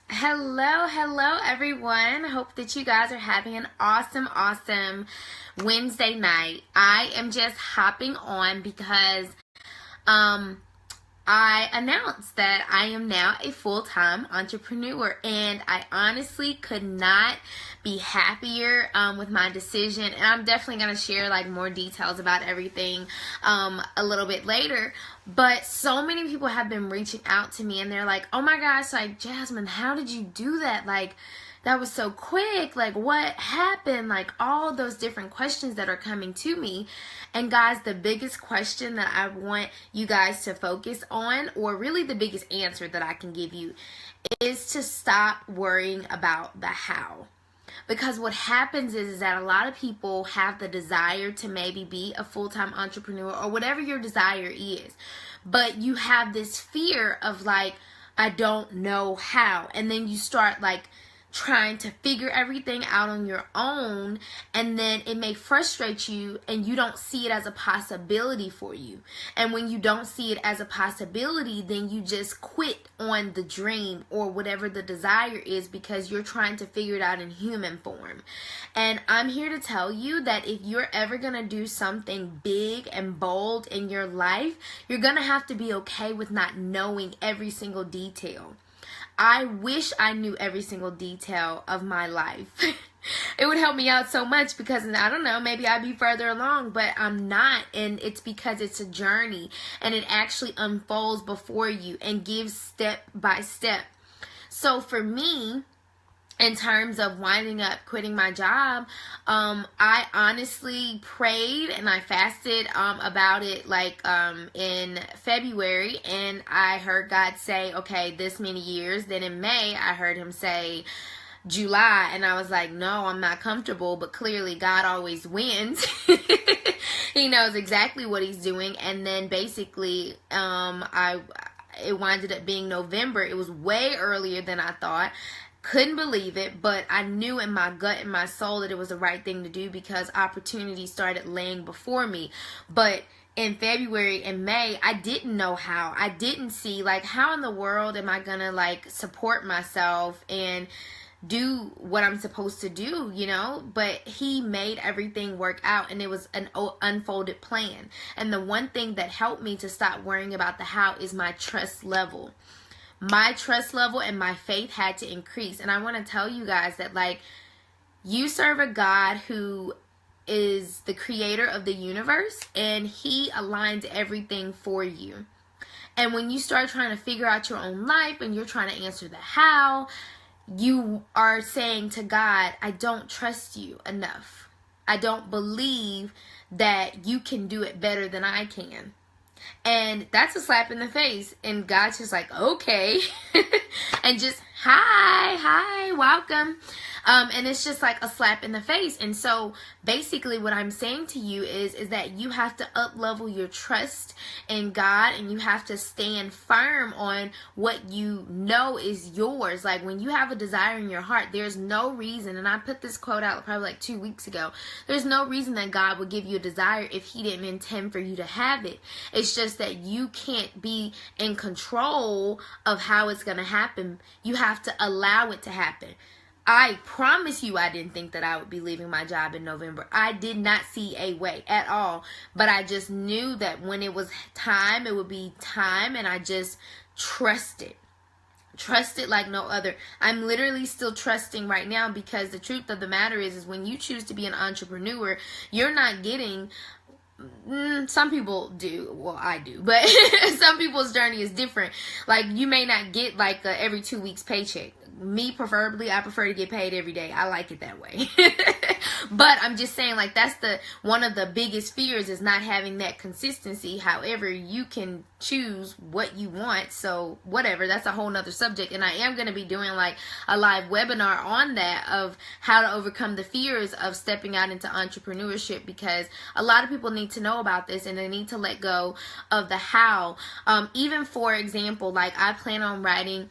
Hello everyone. Hope that you guys are having an awesome Wednesday night. I am just hopping on because I announced that I am now a full-time entrepreneur, and I honestly could not be happier with my decision. And I'm definitely going to share like more details about everything a little bit later. But so many people have been reaching out to me and they're like, oh my gosh, like, Jasmine, how did you do that? Like, that was so quick. Like, what happened? Like, all those different questions that are coming to me. And guys, the biggest question that I want you guys to focus on, or really the biggest answer that I can give you, is to stop worrying about the how. Because what happens is that a lot of people have the desire to maybe be a full-time entrepreneur or whatever your desire is. But you have this fear of like, I don't know how. And then you start like trying to figure everything out on your own, and then it may frustrate you and you don't see it as a possibility for you. And when you don't see it as a possibility, then you just quit on the dream or whatever the desire is because you're trying to figure it out in human form. And I'm here to tell you that if you're ever going to do something big and bold in your life, you're going to have to be okay with not knowing every single detail. I wish I knew every single detail of my life. It would help me out so much because, I don't know, maybe I'd be further along, but I'm not. And it's because it's a journey and it actually unfolds before you and gives step by step. So for me, in terms of winding up quitting my job, I honestly prayed and I fasted about it like in February, and I heard God say, okay, this many years. Then in May, I heard him say July, and I was like, no, I'm not comfortable, but clearly God always wins. He knows exactly what he's doing. And then basically, it winded up being November. It was way earlier than I thought. Couldn't believe it, but I knew in my gut and my soul that it was the right thing to do because opportunities started laying before me. But in February and May, I didn't know how. I didn't see, like, how in the world am I gonna like support myself and do what I'm supposed to do, you know? But he made everything work out, and it was an unfolded plan. And the one thing that helped me to stop worrying about the how is my trust level. My trust level and my faith had to increase. And I want to tell you guys that, like, you serve a God who is the creator of the universe, and he aligns everything for you. And when you start trying to figure out your own life and you're trying to answer the how, you are saying to God, I don't trust you enough. I don't believe that you can do it better than I can. And that's a slap in the face. And God's just like, okay. And just, hi, welcome. And it's just like a slap in the face. And so basically what I'm saying to you is that you have to up-level your trust in God, and you have to stand firm on what you know is yours. Like, when you have a desire in your heart, there's no reason, and I put this quote out probably like 2 weeks ago, there's no reason that God would give you a desire if he didn't intend for you to have it. It's just that you can't be in control of how it's going to happen. You have to allow it to happen. I promise you I didn't think that I would be leaving my job in November. I did not see a way at all. But I just knew that when it was time, it would be time. And I just trusted. Trusted like no other. I'm literally still trusting right now, because the truth of the matter is when you choose to be an entrepreneur, you're not getting... some people do. Well, I do. But some people's journey is different. Like, you may not get like a every 2 weeks paycheck. Me, preferably, I prefer to get paid every day. I like it that way. But I'm just saying, like, that's one of the biggest fears, is not having that consistency. However, you can choose what you want. So whatever, that's a whole nother subject. And I am going to be doing like a live webinar on that, of how to overcome the fears of stepping out into entrepreneurship, because a lot of people need to know about this, and they need to let go of the how. Even for example, like, I plan on writing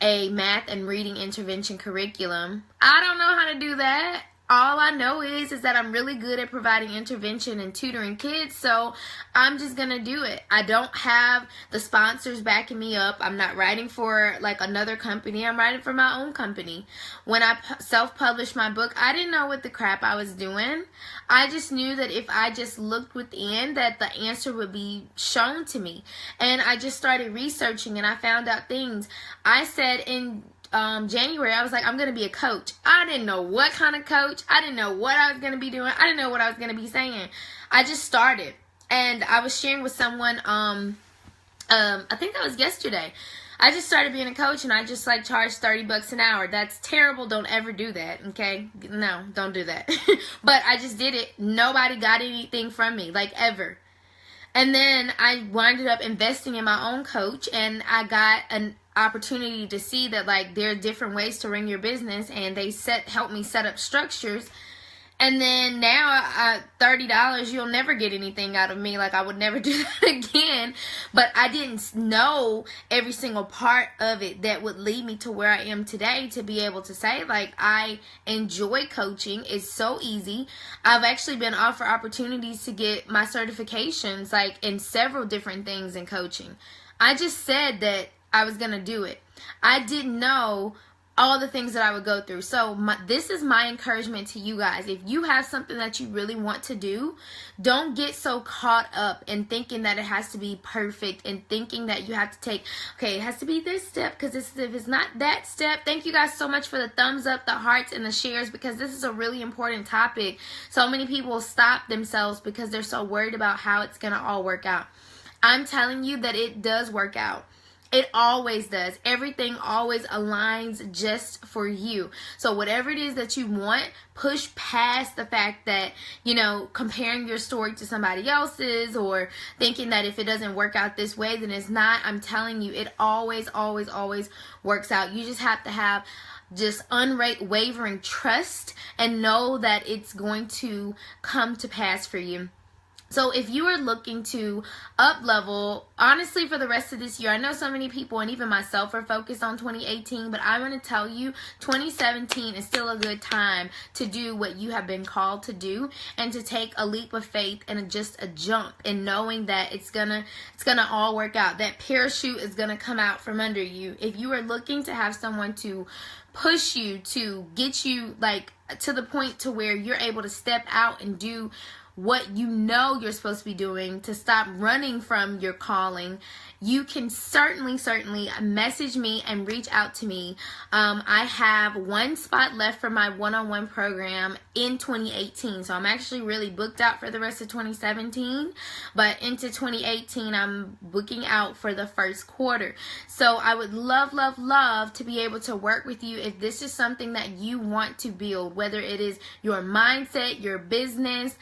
a math and reading intervention curriculum. I don't know how to do that. all I know is that I'm really good at providing intervention and tutoring kids, so I'm just gonna do it. I don't have the sponsors backing me up. I'm not writing for like another company. I'm writing for my own company. When I self-published my book, I didn't know what the crap I was doing. I just knew that if I just looked within, that the answer would be shown to me. And I just started researching, and I found out things. I said in January, I was like, I'm going to be a coach. I didn't know what kind of coach. I didn't know what I was going to be doing. I didn't know what I was going to be saying. I just started. And I was sharing with someone, I think that was yesterday. I just started being a coach, and I just like charged $30 an hour. That's terrible. Don't ever do that. Okay. No, don't do that. But I just did it. Nobody got anything from me, like ever. And then I winded up investing in my own coach, and I got an opportunity to see that like there are different ways to run your business, and they helped me set up structures. And then now $30, you'll never get anything out of me. Like, I would never do that again. But I didn't know every single part of it that would lead me to where I am today, to be able to say, like, I enjoy coaching. It's so easy. I've actually been offered opportunities to get my certifications, like, in several different things in coaching. I just said that I was going to do it. I didn't know all the things that I would go through. So this is my encouragement to you guys. If you have something that you really want to do, don't get so caught up in thinking that it has to be perfect, and thinking that you have to take, okay, it has to be this step, because if it's not that step. Thank you guys so much for the thumbs up, the hearts, and the shares, because this is a really important topic. So many people stop themselves because they're so worried about how it's going to all work out. I'm telling you that it does work out. It always does. Everything always aligns just for you. So whatever it is that you want, push past the fact that, you know, comparing your story to somebody else's, or thinking that if it doesn't work out this way, then it's not. I'm telling you, it always, always, always works out. You just have to have just unwavering trust and know that it's going to come to pass for you. So if you are looking to up level, honestly, for the rest of this year, I know so many people, and even myself, are focused on 2018, but I'm going to tell you 2017 is still a good time to do what you have been called to do, and to take a leap of faith and just a jump, and knowing that it's gonna all work out. That parachute is gonna come out from under you. If you are looking to have someone to push you, to get you like to the point to where you're able to step out and do what you know you're supposed to be doing, to stop running from your calling, you can certainly message me and reach out to me. I have one spot left for my one-on-one program in 2018. So I'm actually really booked out for the rest of 2017. But into 2018, I'm booking out for the first quarter. So I would love, love, love to be able to work with you if this is something that you want to build, whether it is your mindset, your business,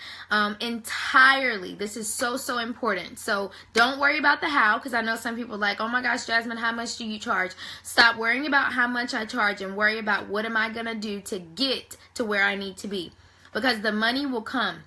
entirely. This is so, so important. So don't worry about the how, because I know some people are like, oh my gosh, Jasmine, how much do you charge? Stop worrying about how much I charge, and worry about what am I going to do to get to where I need to be, because the money will come.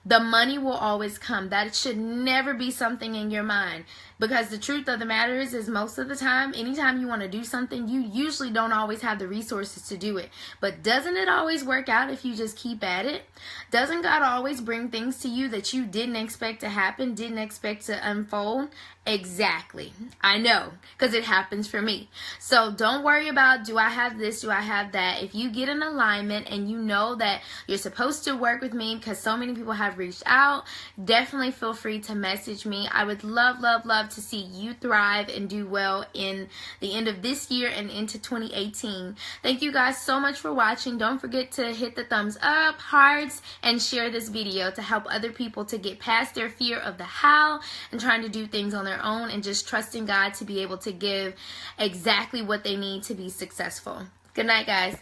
The money will always come. That should never be something in your mind, because the truth of the matter is most of the time, anytime you want to do something, you usually don't always have the resources to do it. But doesn't it always work out if you just keep at it? Doesn't God always bring things to you that you didn't expect to happen, didn't expect to unfold? Exactly. I know, because it happens for me. So don't worry about, do I have this, do I have that? If you get in alignment and you know that you're supposed to work with me, because so many people have reached out, definitely feel free to message me. I would love, love, love to see you thrive and do well in the end of this year and into 2018. Thank you guys so much for watching. Don't forget to hit the thumbs up, hearts, and share this video to help other people to get past their fear of the how and trying to do things on their own, and just trusting God to be able to give exactly what they need to be successful. Good night, guys.